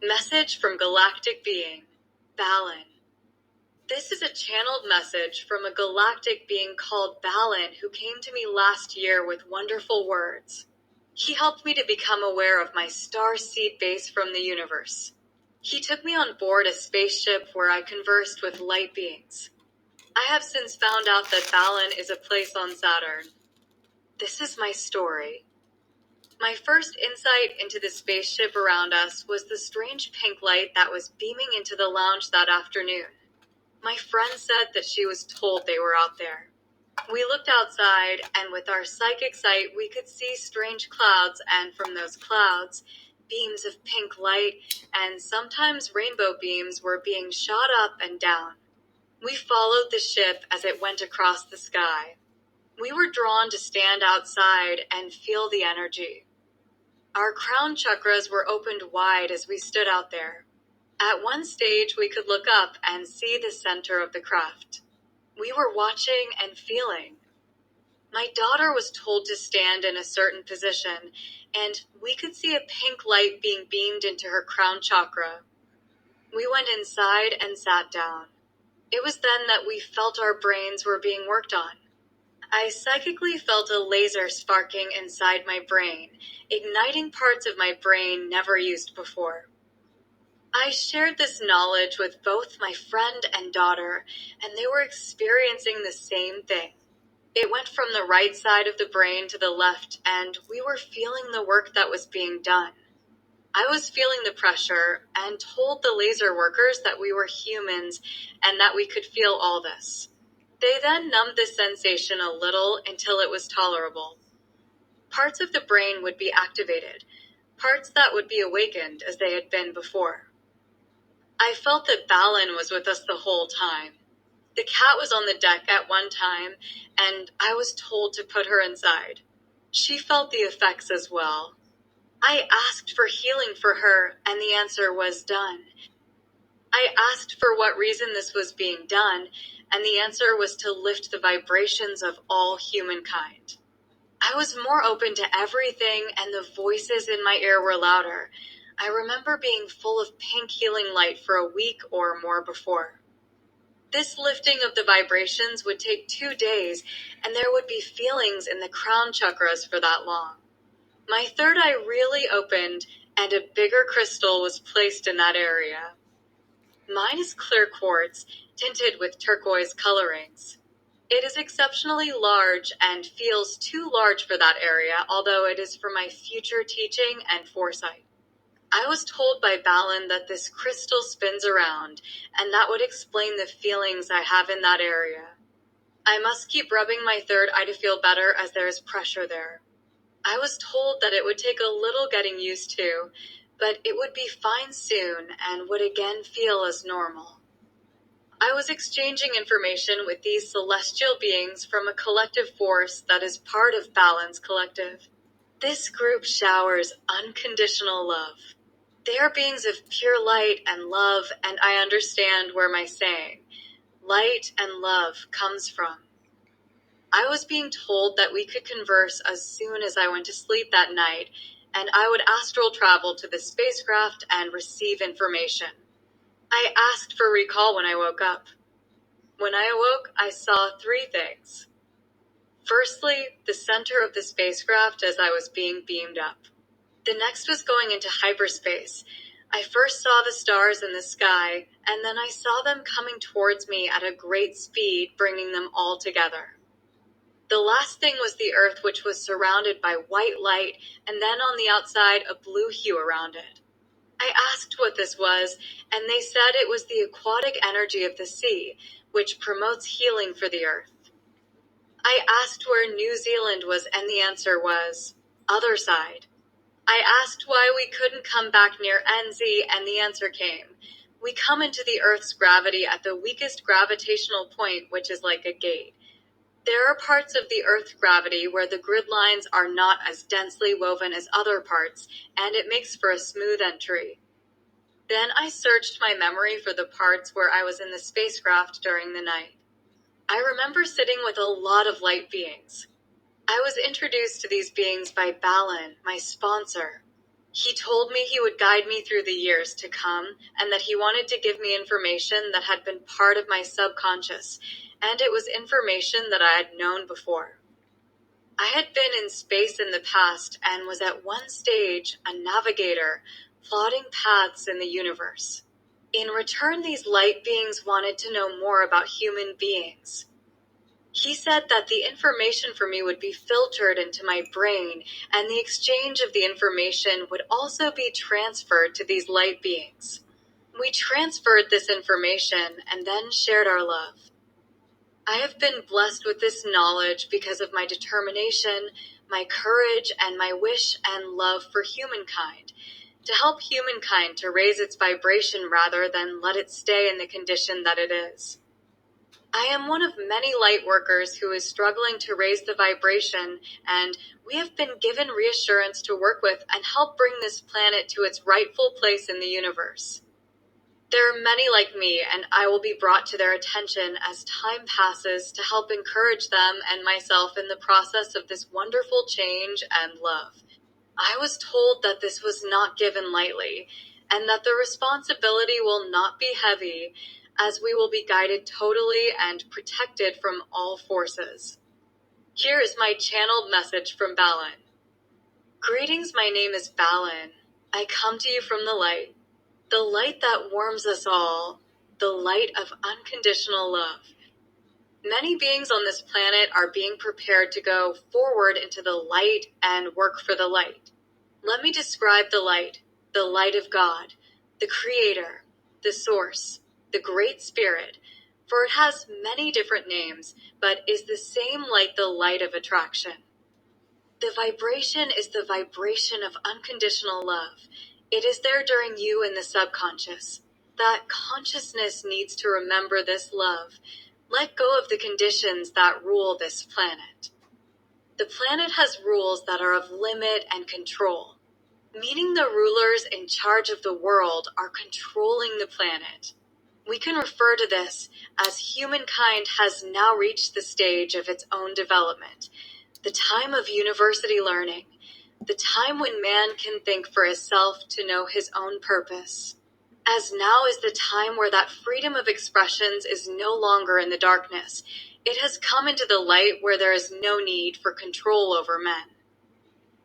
Message from Galactic Being, Balin. This is a channeled message from a galactic being called Balin who came to me last year with wonderful words. He helped me to become aware of my star seed base from the universe. He took me on board a spaceship where I conversed with light beings. I have since found out that Balin is a place on Saturn. This is my story. My first insight into the spaceship around us was the strange pink light that was beaming into the lounge that afternoon. My friend said that she was told they were out there. We looked outside, and with our psychic sight, we could see strange clouds, and from those clouds, beams of pink light, and sometimes rainbow beams were being shot up and down. We followed the ship as it went across the sky. We were drawn to stand outside and feel the energy. Our crown chakras were opened wide as we stood out there. At one stage, we could look up and see the center of the craft. We were watching and feeling. My daughter was told to stand in a certain position, and we could see a pink light being beamed into her crown chakra. We went inside and sat down. It was then that we felt our brains were being worked on. I psychically felt a laser sparking inside my brain, igniting parts of my brain never used before. I shared this knowledge with both my friend and daughter, and they were experiencing the same thing. It went from the right side of the brain to the left, and we were feeling the work that was being done. I was feeling the pressure and told the laser workers that we were humans and that we could feel all this. They then numbed the sensation a little until it was tolerable. Parts of the brain would be activated, parts that would be awakened as they had been before. I felt that Balin was with us the whole time. The cat was on the deck at one time, and I was told to put her inside. She felt the effects as well. I asked for healing for her, and the answer was done. I asked for what reason this was being done, and the answer was to lift the vibrations of all humankind. I was more open to everything, and the voices in my ear were louder. I remember being full of pink healing light for a week or more before. This lifting of the vibrations would take 2 days, and there would be feelings in the crown chakras for that long. My third eye really opened, and a bigger crystal was placed in that area. Mine is clear quartz, tinted with turquoise colorings. It is exceptionally large and feels too large for that area, although it is for my future teaching and foresight. I was told by Balin that this crystal spins around, and that would explain the feelings I have in that area. I must keep rubbing my third eye to feel better as there is pressure there. I was told that it would take a little getting used to, but it would be fine soon and would again feel as normal. I was exchanging information with these celestial beings from a collective force that is part of Balin's collective. This group showers unconditional love. They are beings of pure light and love, and I understand where my saying, light and love, comes from. I was being told that we could converse as soon as I went to sleep that night, and I would astral travel to the spacecraft and receive information. I asked for recall when I woke up. When I awoke, I saw 3 things. Firstly, the center of the spacecraft as I was being beamed up. The next was going into hyperspace. I first saw the stars in the sky, and then I saw them coming towards me at a great speed, bringing them all together. The last thing was the Earth, which was surrounded by white light, and then on the outside a blue hue around it. I asked what this was, and they said it was the aquatic energy of the sea, which promotes healing for the Earth. I asked where New Zealand was, and the answer was, other side. I asked why we couldn't come back near NZ, and the answer came. We come into the Earth's gravity at the weakest gravitational point, which is like a gate. There are parts of the Earth's gravity where the grid lines are not as densely woven as other parts, and it makes for a smooth entry. Then I searched my memory for the parts where I was in the spacecraft during the night. I remember sitting with a lot of light beings. I was introduced to these beings by Balin, my sponsor. He told me he would guide me through the years to come, and that he wanted to give me information that had been part of my subconscious, and it was information that I had known before. I had been in space in the past and was at one stage a navigator, plotting paths in the universe. In return, these light beings wanted to know more about human beings. He said that the information for me would be filtered into my brain, and the exchange of the information would also be transferred to these light beings. We transferred this information and then shared our love. I have been blessed with this knowledge because of my determination, my courage, and my wish and love for humankind, to help humankind to raise its vibration rather than let it stay in the condition that it is. I am one of many light workers who is struggling to raise the vibration, and we have been given reassurance to work with and help bring this planet to its rightful place in the universe. There are many like me, and I will be brought to their attention as time passes to help encourage them and myself in the process of this wonderful change and love. I was told that this was not given lightly, and that the responsibility will not be heavy, as we will be guided totally and protected from all forces. Here is my channeled message from Balin. Greetings, my name is Balin. I come to you from the light that warms us all, the light of unconditional love. Many beings on this planet are being prepared to go forward into the light and work for the light. Let me describe the light of God, the Creator, the Source, the Great Spirit, for it has many different names, but is the same like the light of attraction. The vibration is the vibration of unconditional love. It is there during you in the subconscious. That consciousness needs to remember this love. Let go of the conditions that rule this planet. The planet has rules that are of limit and control, meaning the rulers in charge of the world are controlling the planet. We can refer to this as humankind has now reached the stage of its own development, the time of university learning, the time when man can think for himself to know his own purpose. As now is the time where that freedom of expressions is no longer in the darkness. It has come into the light where there is no need for control over men.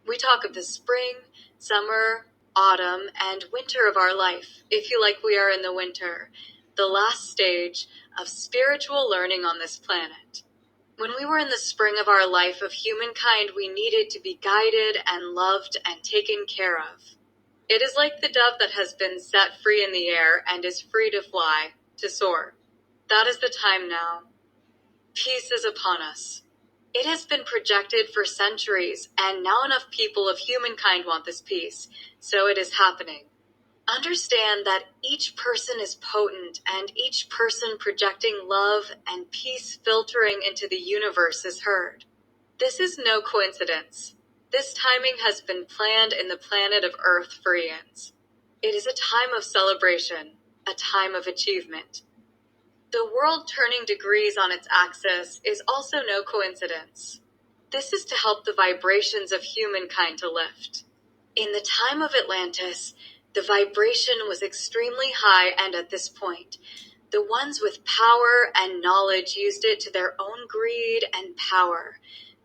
We talk of the spring, summer, autumn, and winter of our life, if you like we are in the winter, the last stage of spiritual learning on this planet. When we were in the spring of our life of humankind, we needed to be guided and loved and taken care of. It is like the dove that has been set free in the air and is free to fly, to soar. That is the time now. Peace is upon us. It has been projected for centuries, and now enough people of humankind want this peace, so it is happening. Understand that each person is potent, and each person projecting love and peace filtering into the universe is heard. This is no coincidence. This timing has been planned in the planet of Earth for eons. It is a time of celebration, a time of achievement. The world turning degrees on its axis is also no coincidence. This is to help the vibrations of humankind to lift. In the time of Atlantis, the vibration was extremely high, and at this point, the ones with power and knowledge used it to their own greed and power,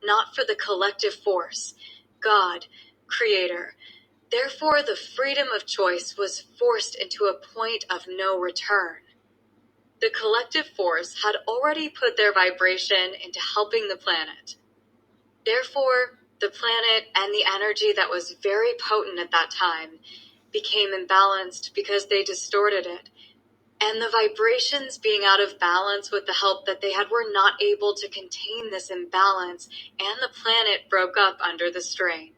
not for the collective force, God, Creator. Therefore, the freedom of choice was forced into a point of no return. The collective force had already put their vibration into helping the planet. Therefore, the planet and the energy that was very potent at that time became imbalanced because they distorted it, and the vibrations being out of balance with the help that they had were not able to contain this imbalance, and the planet broke up under the strain.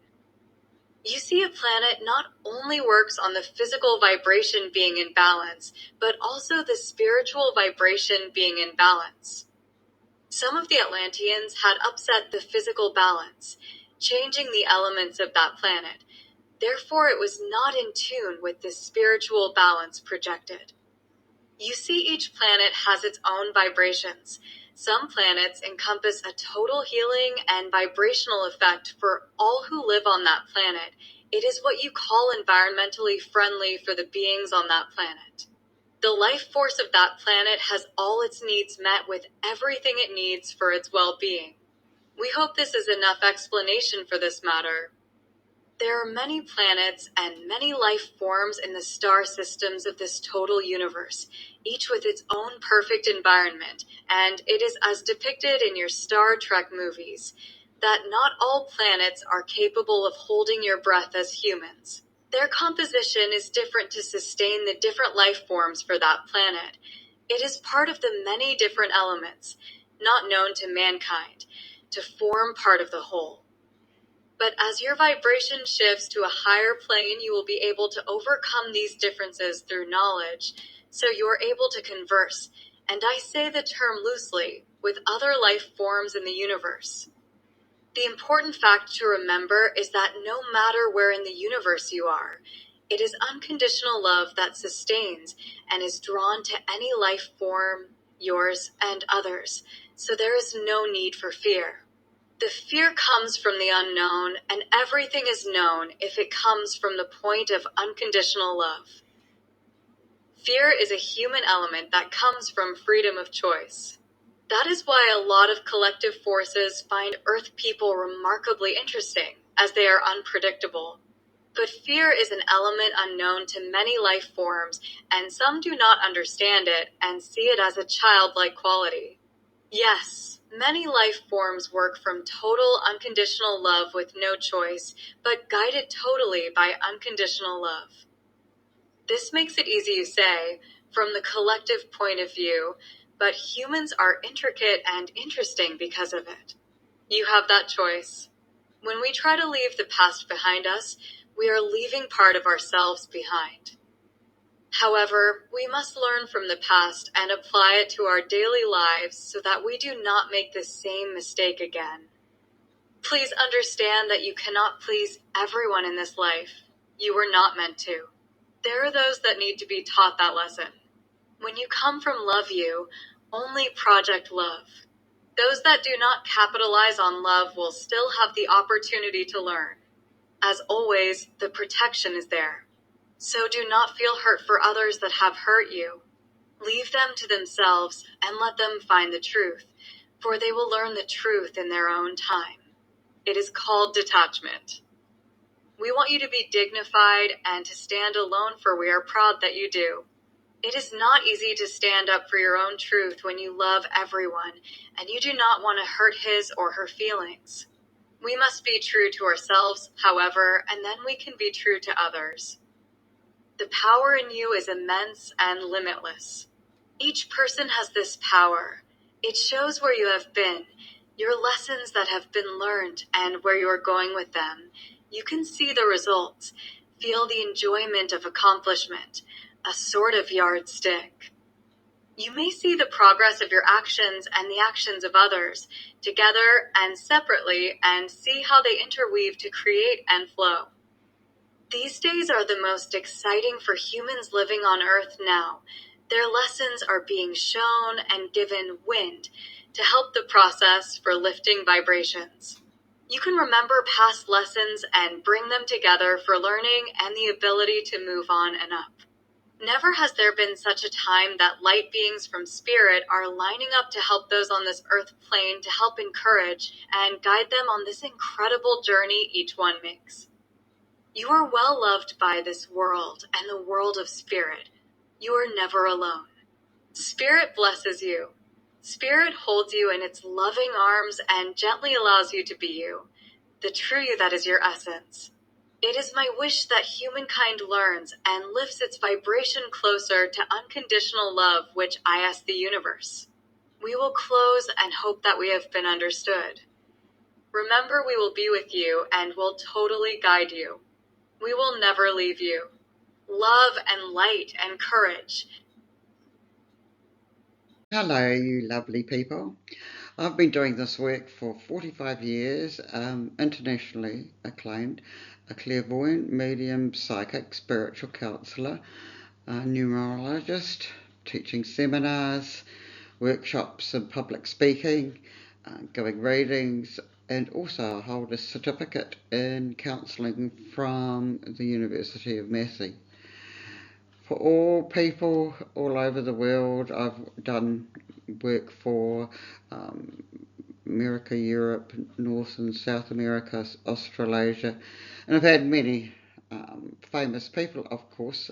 You see, a planet not only works on the physical vibration being in balance, but also the spiritual vibration being in balance. Some of the Atlanteans had upset the physical balance, changing the elements of that planet. Therefore, it was not in tune with the spiritual balance projected. You see, each planet has its own vibrations. Some planets encompass a total healing and vibrational effect for all who live on that planet, It is what you call environmentally friendly for the beings on that planet. The life force of that planet has all its needs met with everything it needs for its well-being. We hope this is enough explanation for this matter. There are many planets and many life forms in the star systems of this total universe, each with its own perfect environment, and it is as depicted in your Star Trek movies, that not all planets are capable of holding your breath as humans. Their composition is different to sustain the different life forms for that planet. It is part of the many different elements, not known to mankind, to form part of the whole. But as your vibration shifts to a higher plane, you will be able to overcome these differences through knowledge, so you are able to converse, and I say the term loosely, with other life forms in the universe. The important fact to remember is that no matter where in the universe you are, it is unconditional love that sustains and is drawn to any life form, yours and others, so there is no need for fear. The fear comes from the unknown, and everything is known if it comes from the point of unconditional love. Fear is a human element that comes from freedom of choice. That is why a lot of collective forces find Earth people remarkably interesting, as they are unpredictable. But fear is an element unknown to many life forms, and some do not understand it and see it as a childlike quality. Yes, many life forms work from total unconditional love with no choice, but guided totally by unconditional love. This makes it easy to say, from the collective point of view, but humans are intricate and interesting because of it. You have that choice. When we try to leave the past behind us, we are leaving part of ourselves behind. However, we must learn from the past and apply it to our daily lives so that we do not make the same mistake again. Please understand that you cannot please everyone in this life. You were not meant to. There are those that need to be taught that lesson. When you come from love you, only project love. Those that do not capitalize on love will still have the opportunity to learn. As always, the protection is there. So do not feel hurt for others that have hurt you. Leave them to themselves and let them find the truth, for they will learn the truth in their own time. It is called detachment. We want you to be dignified and to stand alone, for we are proud that you do. It is not easy to stand up for your own truth when you love everyone and you do not want to hurt his or her feelings. We must be true to ourselves, however, and then we can be true to others. The power in you is immense and limitless. Each person has this power. It shows where you have been, your lessons that have been learned, and where you are going with them. You can see the results, feel the enjoyment of accomplishment, a sort of yardstick. You may see the progress of your actions and the actions of others, together and separately, and see how they interweave to create and flow. These days are the most exciting for humans living on Earth now. Their lessons are being shown and given wind to help the process for lifting vibrations. You can remember past lessons and bring them together for learning and the ability to move on and up. Never has there been such a time that light beings from spirit are lining up to help those on this earth plane, to help encourage and guide them on this incredible journey each one makes. You are well loved by this world and the world of spirit. You are never alone. Spirit blesses you. Spirit holds you in its loving arms and gently allows you to be you, the true you that is your essence. It is my wish that humankind learns and lifts its vibration closer to unconditional love, which I ask the universe. We will close and hope that we have been understood. Remember, we will be with you and will totally guide you. We will never leave you. Love and light and courage. Hello, you lovely people. I've been doing this work for 45 years, internationally acclaimed, a clairvoyant, medium, psychic, spiritual counselor, a numerologist, teaching seminars, workshops and public speaking, giving readings, and also I hold a certificate in counselling from the University of Massey. For all people all over the world, I've done work for um, America, Europe, North and South America, Australasia, and I've had many famous people, of course,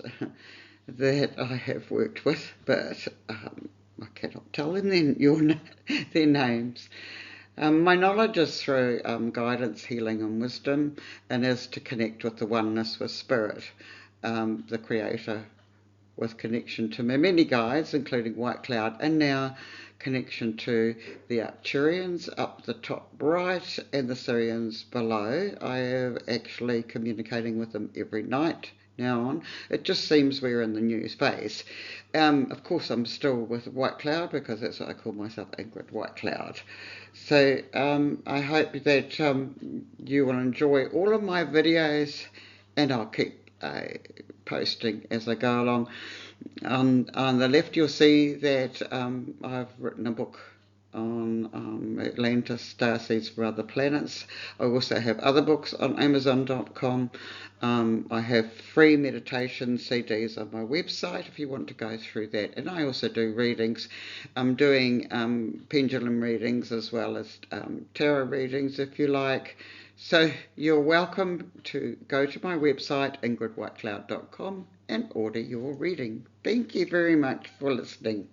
that I have worked with, but I cannot tell them their names. My knowledge is through guidance, healing, and wisdom, and is to connect with the oneness with Spirit, the Creator, with connection to my many guides, including White Cloud, and now connection to the Arcturians up the top right and the Syrians below. I am actually communicating with them every night now on. It just seems we're in the new phase. Of course, I'm still with White Cloud because that's what I call myself, Ingrid White Cloud. So I hope that you will enjoy all of my videos, and I'll keep posting as I go along. On the left, you'll see that I've written a book on Atlantis, starseeds for other planets. I also have other books on Amazon.com. I have free meditation CDs on my website if you want to go through that. And I also do readings. I'm doing pendulum readings as well as tarot readings if you like. So you're welcome to go to my website, ingridwhitecloud.com, and order your reading. Thank you very much for listening.